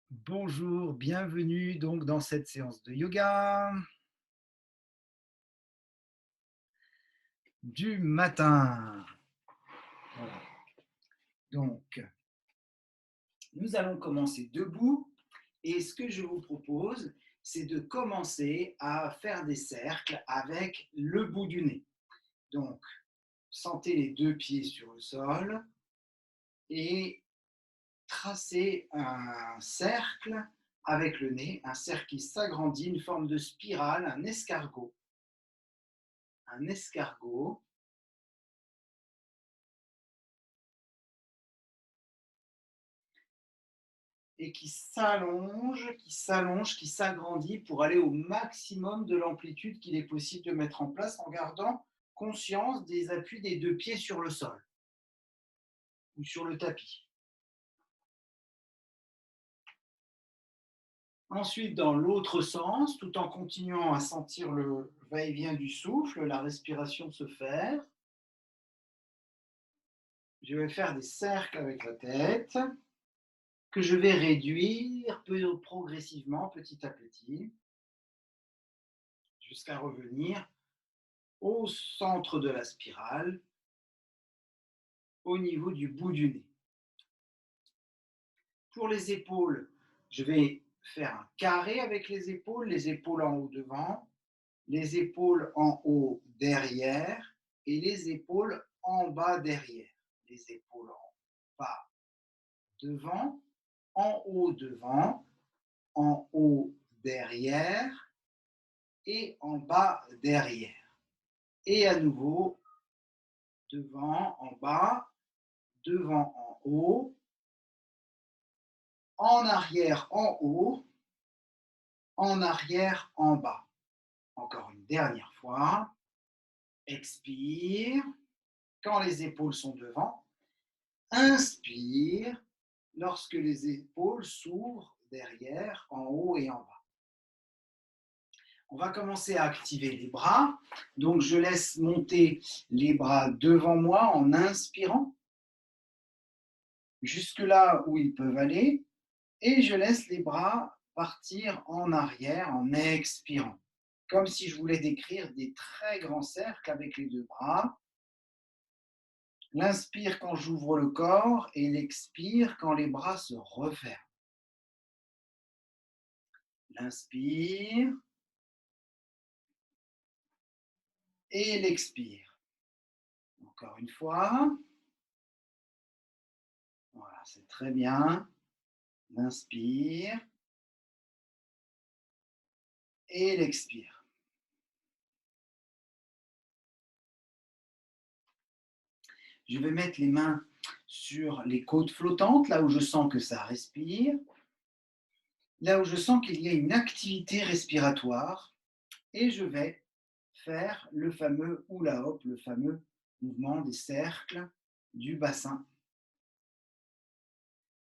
Bonjour, bienvenue donc dans cette séance de yoga du matin. Voilà. Donc, nous allons commencer debout et ce que je vous propose, c'est de commencer à faire des cercles avec le bout du nez. Donc, sentez les deux pieds sur le sol et tracez un cercle avec le nez, un cercle qui s'agrandit, une forme de spirale, un escargot. Un escargot. Et qui s'allonge, qui s'allonge, qui s'agrandit pour aller au maximum de l'amplitude qu'il est possible de mettre en place en gardant conscience des appuis des deux pieds sur le sol ou sur le tapis. Ensuite, dans l'autre sens, tout en continuant à sentir le va-et-vient du souffle, la respiration se faire, je vais faire des cercles avec la tête que je vais réduire progressivement, petit à petit, jusqu'à revenir au centre de la spirale, au niveau du bout du nez. Pour les épaules, je vais faire un carré avec les épaules en haut devant, les épaules en haut derrière et les épaules en bas derrière. Les épaules en bas devant, en haut derrière et en bas derrière. Et à nouveau, devant, en bas, devant, en haut, en arrière, en haut, en arrière, en bas. Encore une dernière fois. Expire quand les épaules sont devant. Inspire lorsque les épaules s'ouvrent derrière, en haut et en bas. On va commencer à activer les bras. Donc, je laisse monter les bras devant moi en inspirant jusque là où ils peuvent aller. Et je laisse les bras partir en arrière en expirant. Comme si je voulais décrire des très grands cercles avec les deux bras. L'inspire quand j'ouvre le corps et l'expire quand les bras se referment. L'inspire et l'expire. Encore une fois. Voilà, c'est très bien. L'inspire et l'expire. Je vais mettre les mains sur les côtes flottantes, là où je sens que ça respire, là où je sens qu'il y a une activité respiratoire, et je vais faire le fameux hula hop, le fameux mouvement des cercles du bassin.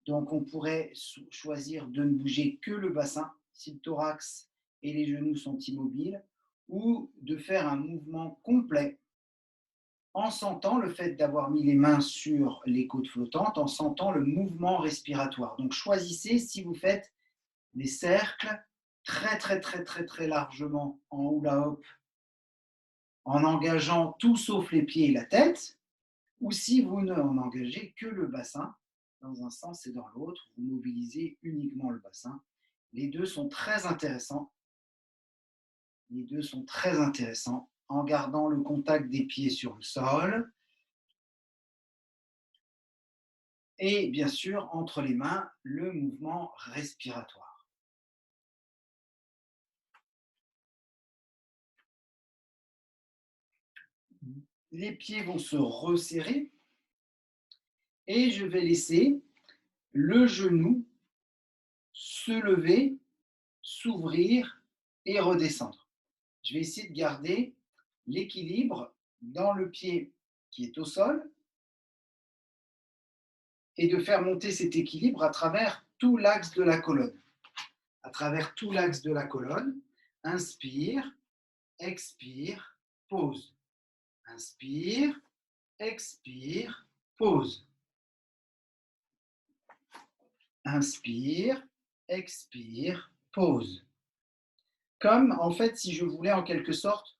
Donc, on pourrait choisir de ne bouger que le bassin si le thorax et les genoux sont immobiles, ou de faire un mouvement complet en sentant le fait d'avoir mis les mains sur les côtes flottantes, en sentant le mouvement respiratoire. Donc, choisissez si vous faites des cercles très, très, très, très, très largement en hula hop, en engageant tout sauf les pieds et la tête, ou si vous ne engagez que le bassin dans un sens et dans l'autre, vous mobilisez uniquement le bassin. Les deux sont très intéressants. Les deux sont très intéressants en gardant le contact des pieds sur le sol et bien sûr entre les mains le mouvement respiratoire. Les pieds vont se resserrer et je vais laisser le genou se lever, s'ouvrir et redescendre. Je vais essayer de garder l'équilibre dans le pied qui est au sol et de faire monter cet équilibre à travers tout l'axe de la colonne. À travers tout l'axe de la colonne, inspire, expire, pause. Inspire, expire, pause. Inspire, expire, pause. Comme, en fait, si je voulais en quelque sorte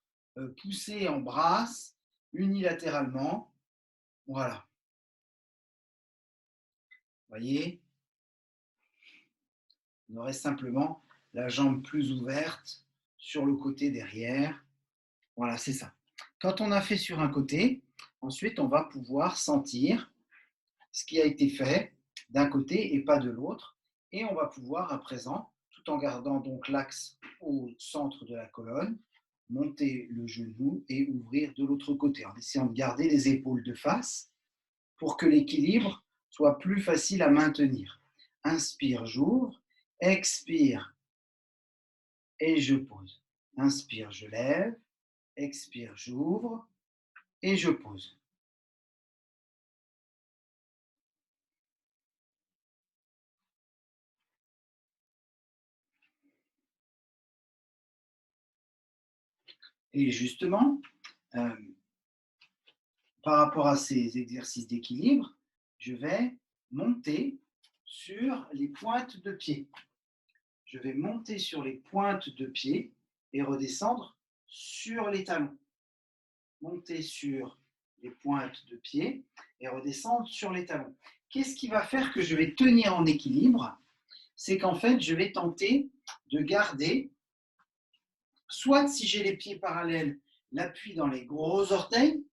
pousser en brasse unilatéralement. Voilà, vous voyez, on aurait simplement la jambe plus ouverte sur le côté derrière. Voilà, c'est ça. Quand on a fait sur un côté, ensuite, on va pouvoir sentir ce qui a été fait d'un côté et pas de l'autre. Et on va pouvoir à présent, tout en gardant donc l'axe au centre de la colonne, monter le genou et ouvrir de l'autre côté en essayant de garder les épaules de face pour que l'équilibre soit plus facile à maintenir. Inspire, j'ouvre. Expire et je pose. Inspire, je lève. Expire, j'ouvre et je pose. Et justement, euh, par rapport à ces exercices d'équilibre, je vais monter sur les pointes de pied. Je vais monter sur les pointes de pied et redescendre sur les talons. Monter sur les pointes de pied et redescendre sur les talons. Qu'est-ce qui va faire que je vais tenir en équilibre? C'est qu'en fait, je vais tenter de garder, soit si j'ai les pieds parallèles, l'appui dans les gros orteils,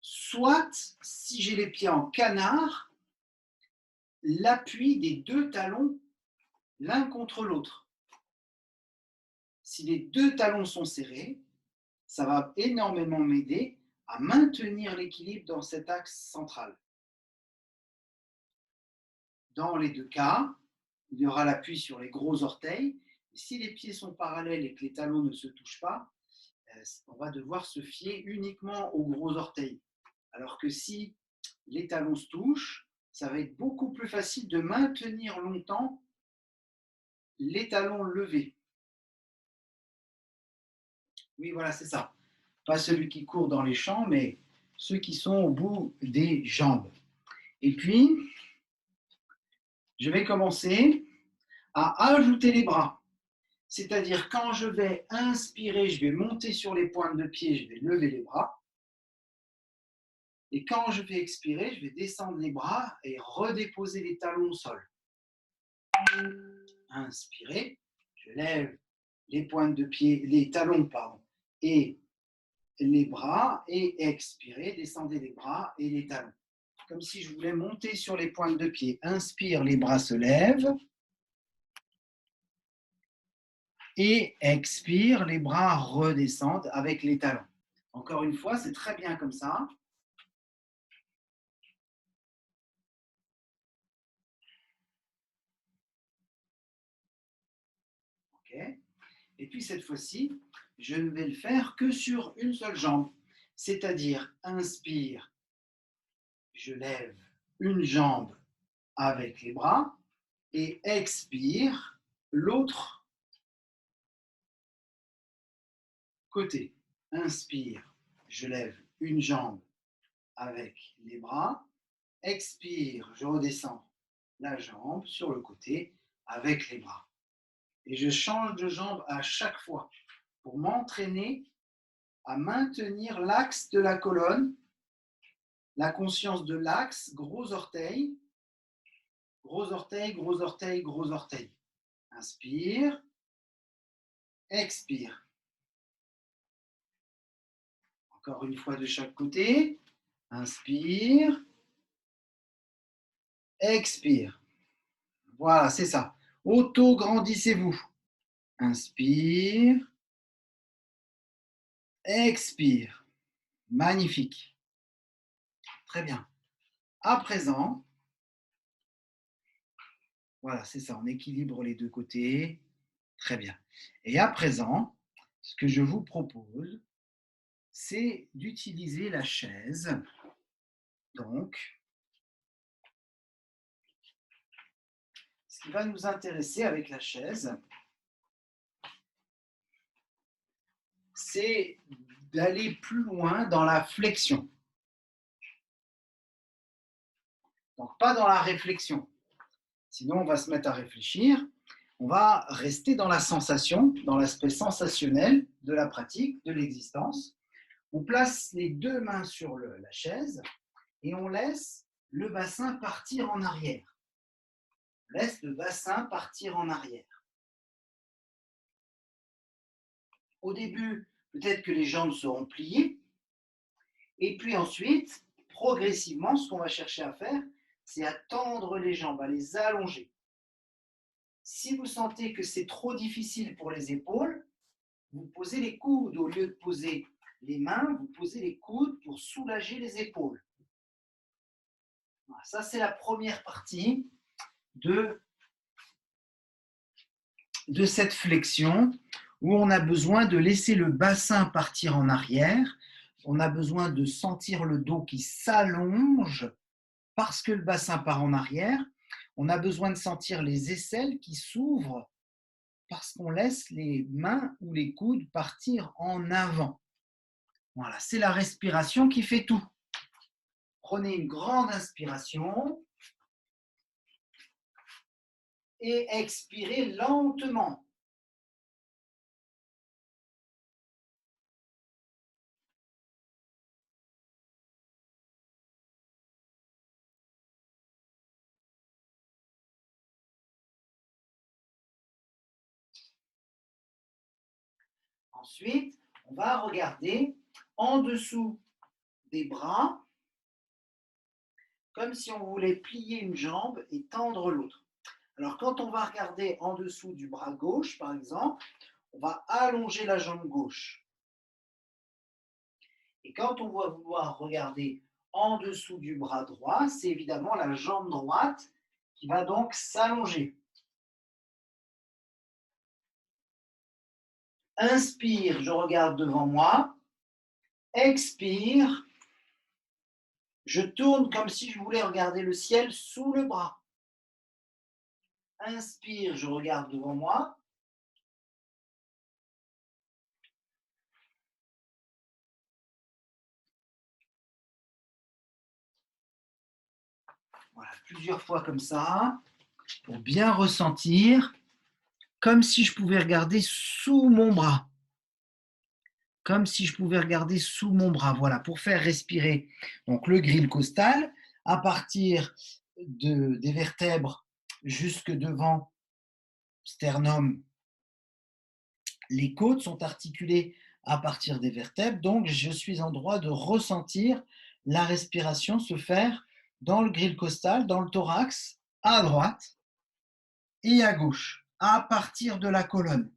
soit si j'ai les pieds en canard, l'appui des deux talons l'un contre l'autre. Si les deux talons sont serrés, ça va énormément m'aider à maintenir l'équilibre dans cet axe central. Dans les deux cas, il y aura l'appui sur les gros orteils. Et si les pieds sont parallèles et que les talons ne se touchent pas, on va devoir se fier uniquement aux gros orteils. Alors que si les talons se touchent, ça va être beaucoup plus facile de maintenir longtemps les talons levés. Oui, voilà, c'est ça. Pas celui qui court dans les champs, mais ceux qui sont au bout des jambes. Et puis, je vais commencer à ajouter les bras. C'est-à-dire, quand je vais inspirer, je vais monter sur les pointes de pied, je vais lever les bras. Et quand je vais expirer, je vais descendre les bras et redéposer les talons au sol. Inspirez, je lève les pointes de pied, les talons, pardon, et les bras, et expirez, descendez les bras et les talons. Comme si je voulais monter sur les pointes de pied. Inspire, les bras se lèvent. Et expire, les bras redescendent avec les talons. Encore une fois, c'est très bien comme ça. Okay. Et puis cette fois-ci, je ne vais le faire que sur une seule jambe. C'est-à-dire, inspire, je lève une jambe avec les bras et expire l'autre côté. Inspire, je lève une jambe avec les bras. Expire, je redescends la jambe sur le côté avec les bras. Et je change de jambe à chaque fois pour m'entraîner à maintenir l'axe de la colonne, la conscience de l'axe, gros orteil, gros orteil, gros orteil, gros orteil. Inspire, expire. Encore une fois de chaque côté. Inspire, expire. Voilà, c'est ça. Auto-grandissez-vous. Inspire, expire. Magnifique. Très bien. À présent, voilà, c'est ça, on équilibre les deux côtés. Très bien. Et à présent, ce que je vous propose, c'est d'utiliser la chaise. Donc, ce qui va nous intéresser avec la chaise, c'est d'aller plus loin dans la flexion. Donc, pas dans la réflexion. Sinon, on va se mettre à réfléchir. On va rester dans la sensation, dans l'aspect sensationnel de la pratique, de l'existence. On place les deux mains sur la chaise et on laisse le bassin partir en arrière. On laisse le bassin partir en arrière. Au début, peut-être que les jambes seront pliées. Et puis ensuite, progressivement, ce qu'on va chercher à faire, c'est à tendre les jambes, à les allonger. Si vous sentez que c'est trop difficile pour les épaules, vous posez les coudes. Au lieu de poser les mains, vous posez les coudes pour soulager les épaules. Voilà, ça, c'est la première partie de cette flexion où on a besoin de laisser le bassin partir en arrière. On a besoin de sentir le dos qui s'allonge parce que le bassin part en arrière. On a besoin de sentir les aisselles qui s'ouvrent parce qu'on laisse les mains ou les coudes partir en avant. Voilà, c'est la respiration qui fait tout. Prenez une grande inspiration et expirez lentement. Ensuite, on va regarder en dessous des bras, comme si on voulait plier une jambe et tendre l'autre. Alors, quand on va regarder en dessous du bras gauche, par exemple, on va allonger la jambe gauche. Et quand on va vouloir regarder en dessous du bras droit, c'est évidemment la jambe droite qui va donc s'allonger. Inspire, je regarde devant moi. Expire, je tourne comme si je voulais regarder le ciel sous le bras. Inspire, je regarde devant moi. Voilà, plusieurs fois comme ça, pour bien ressentir, comme si je pouvais regarder sous mon bras. Comme si je pouvais regarder sous mon bras. Voilà, pour faire respirer donc le grille costal à partir des vertèbres jusque devant sternum. Les côtes sont articulées à partir des vertèbres, donc je suis en droit de ressentir la respiration se faire dans le grille costal, dans le thorax, à droite et à gauche, à partir de la colonne.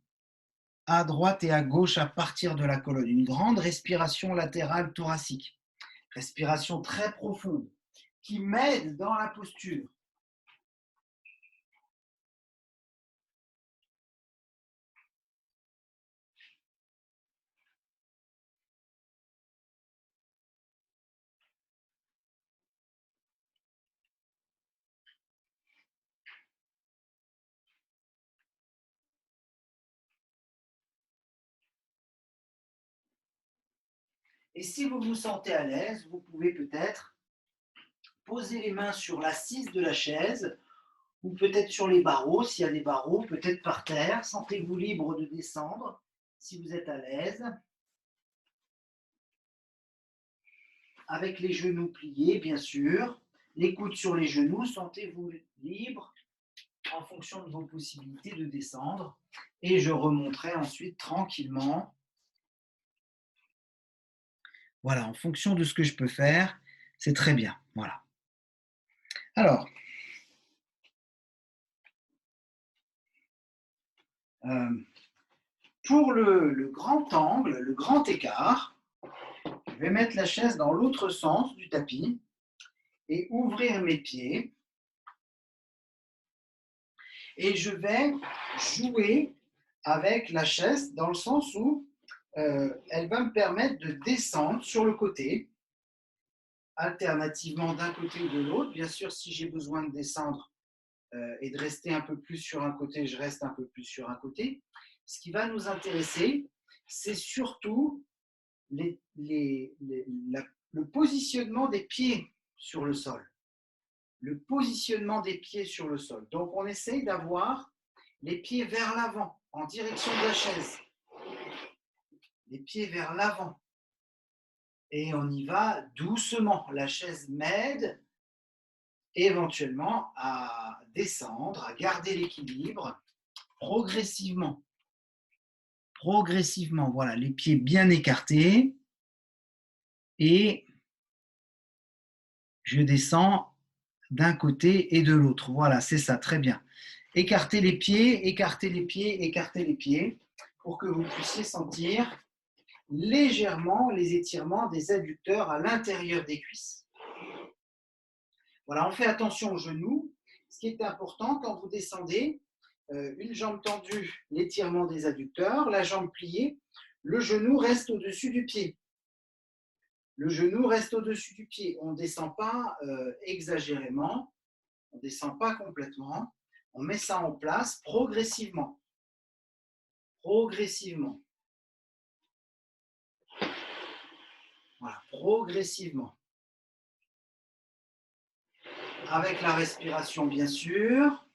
À droite et à gauche à partir de la colonne. Une grande respiration latérale thoracique. Respiration très profonde qui m'aide dans la posture. Et si vous vous sentez à l'aise, vous pouvez peut-être poser les mains sur l'assise de la chaise ou peut-être sur les barreaux, s'il y a des barreaux, peut-être par terre. Sentez-vous libre de descendre si vous êtes à l'aise. Avec les genoux pliés, bien sûr. Les coudes sur les genoux, sentez-vous libre en fonction de vos possibilités de descendre. Et je remonterai ensuite tranquillement. Voilà, en fonction de ce que je peux faire, c'est très bien. Voilà. Alors, pour le grand angle, le grand écart, je vais mettre la chaise dans l'autre sens du tapis et ouvrir mes pieds. Et je vais jouer avec la chaise dans le sens où elle va me permettre de descendre sur le côté, alternativement d'un côté ou de l'autre. Bien sûr, si j'ai besoin de descendre et de rester un peu plus sur un côté, je reste un peu plus sur un côté. Ce qui va nous intéresser, c'est surtout le positionnement des pieds sur le sol. le positionnement des pieds sur le sol. Donc, on essaye d'avoir les pieds vers l'avant, en direction de la chaise. Les pieds vers l'avant. Et on y va doucement. La chaise m'aide éventuellement à descendre, à garder l'équilibre progressivement. Progressivement, voilà, les pieds bien écartés. Et je descends d'un côté et de l'autre. Voilà, c'est ça, très bien. Écartez les pieds, écartez les pieds, écartez les pieds pour que vous puissiez sentir légèrement les étirements des adducteurs à l'intérieur des cuisses. Voilà, on fait attention aux genoux. Ce qui est important quand vous descendez, une jambe tendue, l'étirement des adducteurs, la jambe pliée, le genou reste au-dessus du pied. Le genou reste au-dessus du pied. On ne descend pas exagérément, on ne descend pas complètement. On met ça en place progressivement. Progressivement. Voilà, progressivement. Avec la respiration, bien sûr.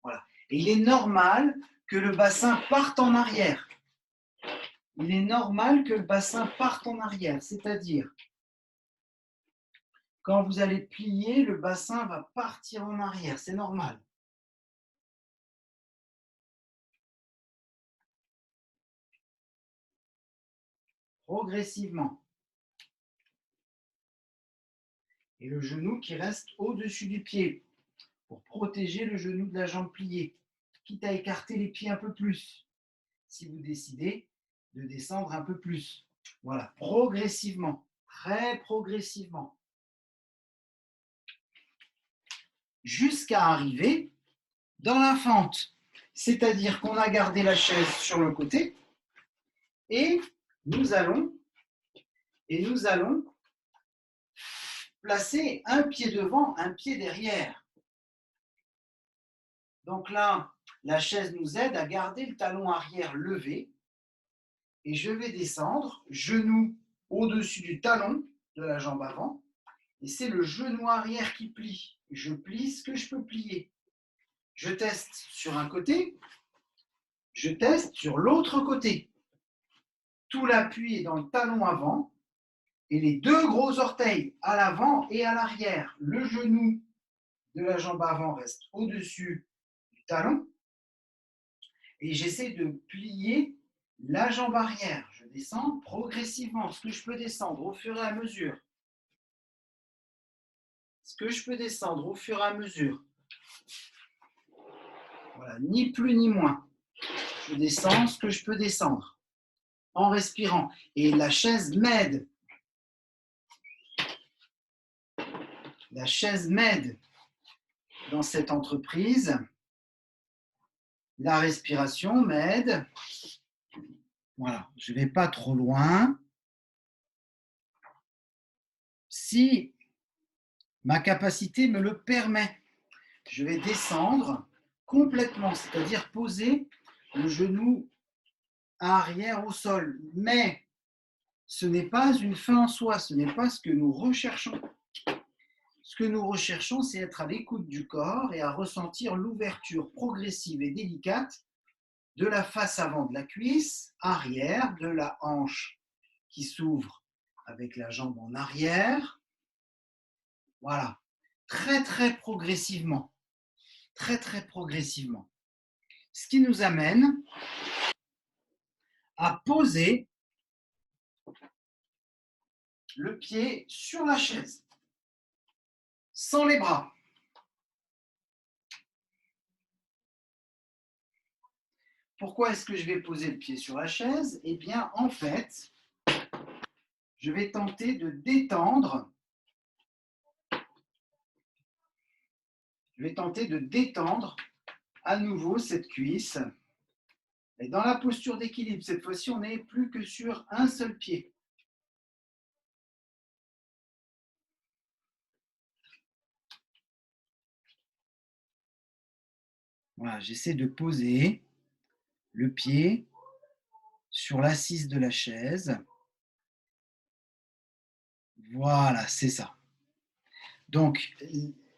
Voilà. Et il est normal que le bassin parte en arrière. Il est normal que le bassin parte en arrière, c'est-à-dire quand vous allez plier, le bassin va partir en arrière, c'est normal. Progressivement. Et le genou qui reste au-dessus du pied pour protéger le genou de la jambe pliée, quitte à écarter les pieds un peu plus, si vous décidez de descendre un peu plus. Voilà, progressivement, très progressivement, jusqu'à arriver dans la fente. C'est-à-dire qu'on a gardé la chaise sur le côté et nous allons placer un pied devant, un pied derrière. Donc là, la chaise nous aide à garder le talon arrière levé et je vais descendre, genou au-dessus du talon de la jambe avant, et c'est le genou arrière qui plie. Je plie ce que je peux plier. Je teste sur un côté, je teste sur l'autre côté. Tout l'appui est dans le talon avant et les deux gros orteils à l'avant et à l'arrière. Le genou de la jambe avant reste au-dessus du talon et j'essaie de plier la jambe arrière. Je descends progressivement, ce que je peux descendre au fur et à mesure. Ce que je peux descendre au fur et à mesure. Voilà, ni plus ni moins. Je descends ce que je peux descendre en respirant. Et la chaise m'aide. La chaise m'aide dans cette entreprise. La respiration m'aide. Voilà, je ne vais pas trop loin. Si ma capacité me le permet, je vais descendre complètement, c'est-à-dire poser le genou arrière au sol. Mais ce n'est pas une fin en soi, ce n'est pas ce que nous recherchons. Ce que nous recherchons, c'est être à l'écoute du corps et à ressentir l'ouverture progressive et délicate de la face avant de la cuisse, arrière, de la hanche qui s'ouvre avec la jambe en arrière. Voilà, très très progressivement, très très progressivement. Ce qui nous amène à poser le pied sur la chaise, sans les bras. Pourquoi est-ce que je vais poser le pied sur la chaise? Eh bien, en fait, je vais tenter de détendre. Je vais tenter de détendre à nouveau cette cuisse. Et dans la posture d'équilibre, cette fois-ci, on n'est plus que sur un seul pied. Voilà, j'essaie de poser le pied sur l'assise de la chaise. Voilà, c'est ça. Donc,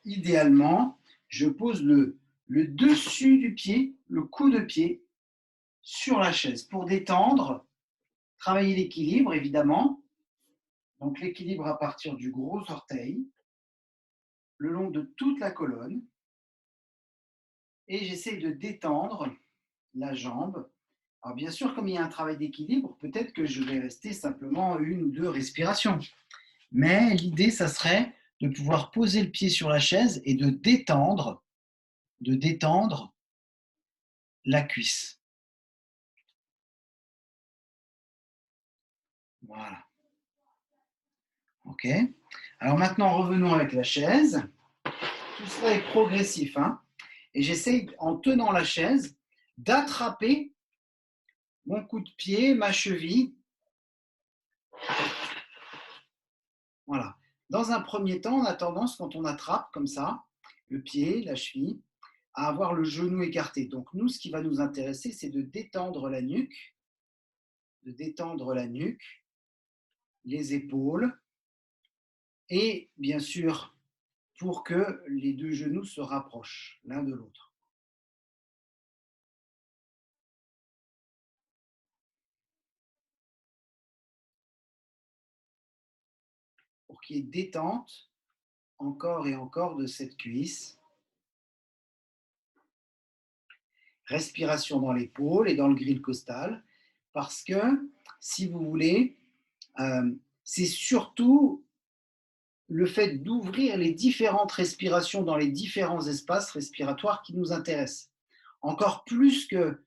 idéalement, je pose le dessus du pied, le coup de pied, sur la chaise pour détendre, travailler l'équilibre évidemment. Donc l'équilibre à partir du gros orteil, le long de toute la colonne. Et j'essaie de détendre la jambe. Alors bien sûr, comme il y a un travail d'équilibre, peut-être que je vais rester simplement 1 ou 2 respirations. Mais l'idée, ça serait de pouvoir poser le pied sur la chaise et de détendre la cuisse. Voilà. OK. Alors maintenant, revenons avec la chaise. Tout cela est progressif, hein. Et j'essaye, en tenant la chaise, d'attraper mon coup de pied, ma cheville. Voilà. Dans un premier temps, on a tendance, quand on attrape comme ça, le pied, la cheville, à avoir le genou écarté. Donc nous, ce qui va nous intéresser, c'est de détendre la nuque, les épaules, et bien sûr, pour que les 2 genoux se rapprochent l'un de l'autre. Pour qu'il y ait détente encore et encore de cette cuisse. Respiration dans l'épaule et dans le grille costal, parce que, si vous voulez, c'est surtout le fait d'ouvrir les différentes respirations dans les différents espaces respiratoires qui nous intéressent. Encore plus que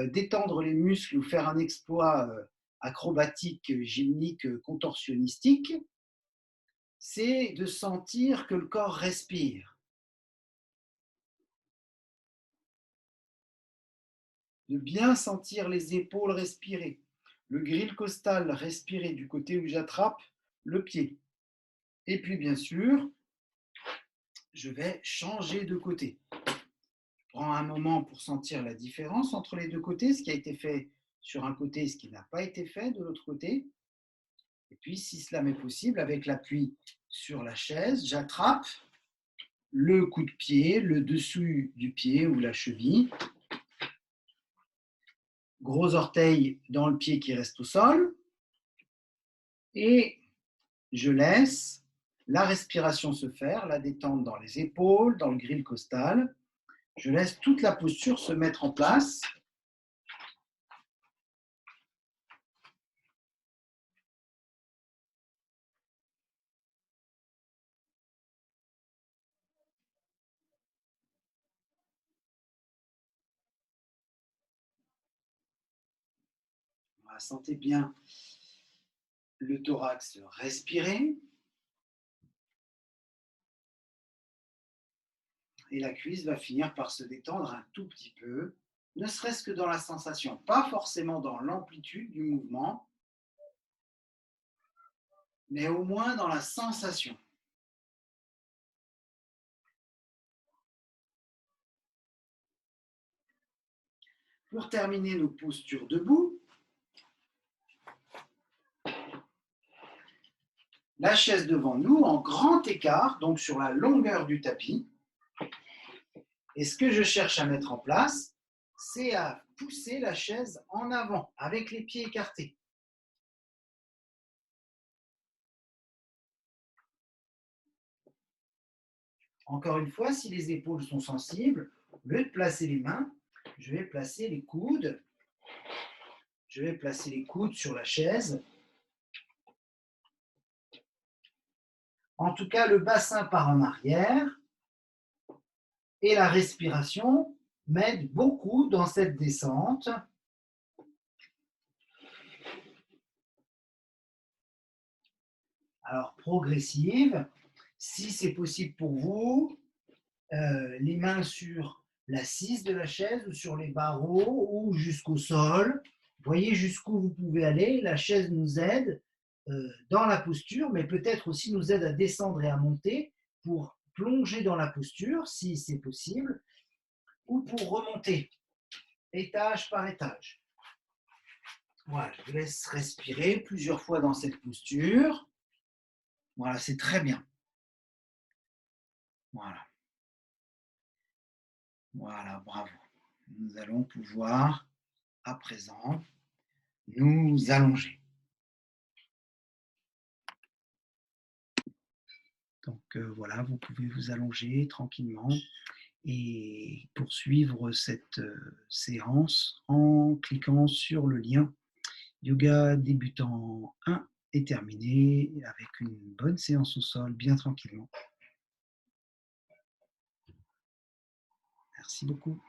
d'étendre les muscles ou faire un exploit acrobatique, gymnique, contorsionnistique, c'est de sentir que le corps respire, de bien sentir les épaules respirer, le grille costal respirer du côté où j'attrape le pied. Et puis bien sûr, je vais changer de côté. Je prends un moment pour sentir la différence entre les deux côtés, ce qui a été fait sur un côté et ce qui n'a pas été fait de l'autre côté. Et puis, si cela m'est possible, avec l'appui sur la chaise, j'attrape le coup de pied, le dessus du pied ou la cheville. Gros orteil dans le pied qui reste au sol. Et je laisse la respiration se faire, la détente dans les épaules, dans le grille costal. Je laisse toute la posture se mettre en place. Sentez bien le thorax respirer et la cuisse va finir par se détendre un tout petit peu, ne serait-ce que dans la sensation, pas forcément dans l'amplitude du mouvement, mais au moins dans la sensation. Pour terminer nos postures debout, la chaise devant nous en grand écart, donc sur la longueur du tapis. Et ce que je cherche à mettre en place, c'est à pousser la chaise en avant avec les pieds écartés. Encore une fois, si les épaules sont sensibles, au lieu de placer les mains, je vais placer les coudes. Je vais placer les coudes sur la chaise. En tout cas, le bassin part en arrière et la respiration m'aide beaucoup dans cette descente. Alors, progressive, si c'est possible pour vous, les mains sur l'assise de la chaise ou sur les barreaux ou jusqu'au sol. Voyez jusqu'où vous pouvez aller. La chaise nous aide dans la posture, mais peut-être aussi nous aide à descendre et à monter pour plonger dans la posture, si c'est possible, ou pour remonter étage par étage. Voilà, je vous laisse respirer plusieurs fois dans cette posture. Voilà, c'est très bien. Voilà, voilà, bravo. Nous allons pouvoir, à présent, nous allonger. Donc voilà, vous pouvez vous allonger tranquillement et poursuivre cette séance en cliquant sur le lien Yoga débutant 1 est terminé avec une bonne séance au sol, bien tranquillement. Merci beaucoup.